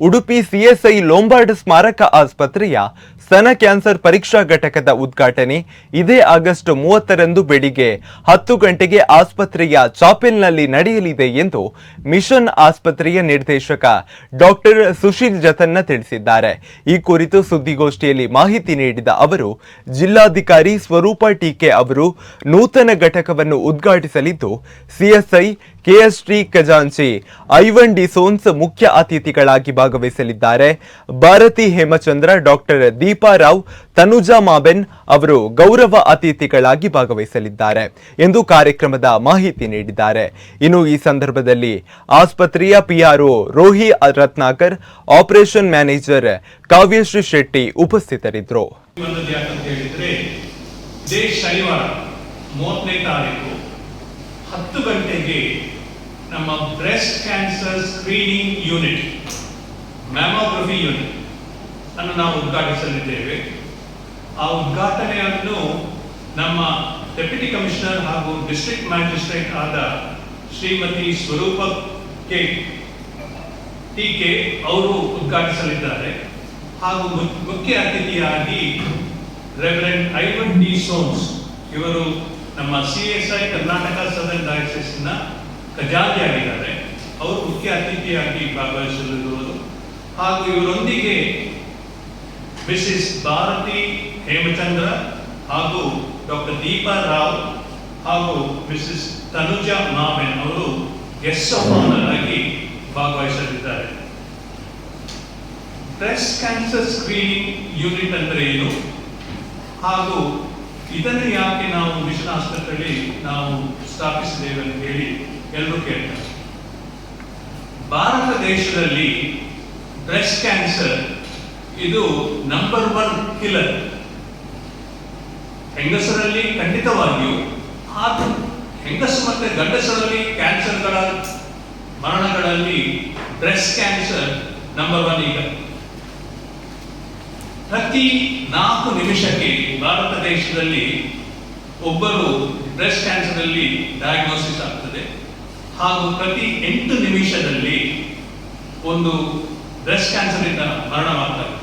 Udupi CSI Lombard ಸ್ಮಾರಕ ಆಸ್ಪತ್ರೆಯ ಸ್ತನ ಕ್ಯಾನ್ಸರ್ ಪರೀಕ್ಷಾ ಘಟಕದ ಉದ್ಘಾಟನೆ ಇದೇ ಆಗಸ್ಟ್ 30ರಂದು ಬೆಳಿಗ್ಗೆ 10 ಗಂಟೆಗೆ ಆಸ್ಪತ್ರೆಯ ಚಾಪೆಲ್ನಲ್ಲಿ ನಡೆಯಲಿದೆ ಎಂದು ಮಿಷನ್ ಆಸ್ಪತ್ರೆಯ ನಿರ್ದೇಶಕ ಡಾಕ್ಟರ್ ಸುಶೀಲ್ ಜತನ್ನ ತಿಳಿಸಿದ್ದಾರೆ. ಈ ಕುರಿತು ಸುದ್ದಿಗೋಷ್ಠಿಯಲ್ಲಿ ಮಾಹಿತಿ ನೀಡಿದ ಅವರು, ಜಿಲ್ಲಾಧಿಕಾರಿ ಸ್ವರೂಪ ಟೀಕೆ ಅವರು ನೂತನ ಘಟಕವನ್ನು ಉದ್ಘಾಟಿಸಲಿದ್ದು, ಸಿಎಸ್ಐ ಕೆಎಸ್ಟಿ ಖಜಾಂಚಿ ಐವನ್ ಡಿ ಸೋನ್ಸ್ ಮುಖ್ಯ ಅತಿಥಿಗಳಾಗಿ ಭಾಗವಹಿಸಲಿದ್ದಾರೆ. ಭಾರತಿ ಹೇಮಚಂದ್ರ, ಡಾಕ್ಟರ್ ದೀಪಾ ರಾವ್, ತನುಜಾ ಮಾಬೆನ್ ಅವರು ಗೌರವ ಅತಿಥಿಗಳಾಗಿ ಭಾಗವಹಿಸಲಿದ್ದಾರೆ ಎಂದು ಕಾರ್ಯಕ್ರಮದ ಮಾಹಿತಿ ನೀಡಿದ್ದಾರೆ. ಇನ್ನು ಈ ಸಂದರ್ಭದಲ್ಲಿ ಆಸ್ಪತ್ರೆಯ PRO Rohi Ratnakar, operation manager Kavyashree Shetty ಉಪಸ್ಥಿತರಿದ್ದರು. ನಮ್ಮ breast cancer screening unit, mammography unit ಅನ್ನು ನಾವು ಉದ್ಘಾಟಿಸಲಿದ್ದೇವೆ. ಆ ಉದ್ಘಾಟನೆಯನ್ನು ನಮ್ಮ ಡೆಪ್ಯೂಟಿ ಕಮಿಷನರ್ ಹಾಗೂ ಡಿಸ್ಟ್ರಿಕ್ಟ್ ಮ್ಯಾಜಿಸ್ಟ್ರೇಟ್ ಆದ ಶ್ರೀಮತಿ ಸ್ವರೂಪ ಟೀಕೆ ಅವರು ಉದ್ಘಾಟಿಸಲಿದ್ದಾರೆ. ಹಾಗೂ ಮುಖ್ಯ ಅತಿಥಿಯಾಗಿ ರೆವರೆಂಡ್ ಐವನ್ ಡಿ ಸೋನ್ಸ್, ಇವರು ನಮ್ಮ ಸಿಎಸ್ಐ ಕರ್ನಾಟಕ ಸದರ್ನ್ ಡಯಾಸಿಸ್ನ ಖಜಾಂಚಿಯಾಗಿದ್ದಾರೆ. ಅವರು ಮುಖ್ಯ ಅತಿಥಿಯಾಗಿ ಭಾಗವಹಿಸಲಿರುವುದು. ಹಾಗೂ ಇವರೊಂದಿಗೆ ಮಿಸಸ್ ಭಾರತಿ ಹೇಮಚಂದ್ರ ಹಾಗೂ ಡಾಕ್ಟರ್ ದೀಪಾ ರಾವ್ ಹಾಗೂ ಮಿಸಸ್ ತನುಜಾ ಮಾಬೆನ್ ಅವರು ಗೆಸ್ಟ್ ಆಫ್ ಆನರ್ ಆಗಿ ಭಾಗವಹಿಸಲಿದ್ದಾರೆ. ಬ್ರೆಸ್ಟ್ ಕ್ಯಾನ್ಸರ್ ಸ್ಕ್ರೀನಿಂಗ್ ಯೂನಿಟ್ ಅಂದರೆ ಏನು ಹಾಗೂ ಇದನ್ನು ಯಾಕೆ ನಾವು ಮಿಷನ್ ಆಸ್ಪತ್ರೆಯಲ್ಲಿ ನಾವು ಸ್ಥಾಪಿಸಿದ್ದೇವೆ ಅಂತ ಹೇಳಿ ಎಲ್ಲರೂ ಕೇಳ್ತಾರೆ. ಭಾರತ ದೇಶದಲ್ಲಿ ಬ್ರೆಸ್ಟ್ ಕ್ಯಾನ್ಸರ್ ಇದು ನಂಬರ್ 1 ಕಿಲ್ಲರ್. ಹೆಂಗಸರಲ್ಲಿ ಖಂಡಿತವಾಗಿಯೂ, ಹಾಗೂ ಹೆಂಗಸು ಮತ್ತೆ ಗಂಡಸರಲ್ಲಿ ಕ್ಯಾನ್ಸರ್ಗಳ ಮರಣಗಳಲ್ಲಿ ಬ್ರೆಸ್ಟ್ ಕ್ಯಾನ್ಸರ್ ನಂಬರ್ 1 ಈಗ. ಪ್ರತಿ 4 ನಿಮಿಷಕ್ಕೆ ಭಾರತ ದೇಶದಲ್ಲಿ ಒಬ್ಬರು ಬ್ರೆಸ್ಟ್ ಕ್ಯಾನ್ಸರ್ ಅಲ್ಲಿ ಡಯಾಗ್ನೋಸಿಸ್ ಆಗ್ತದೆ. ಹಾಗೂ ಪ್ರತಿ 8 ನಿಮಿಷದಲ್ಲಿ ಒಂದು ಬ್ರೆಸ್ಟ್ ಕ್ಯಾನ್ಸರ್ ಇಂದ ಮರಣವಾಗ್ತದೆ.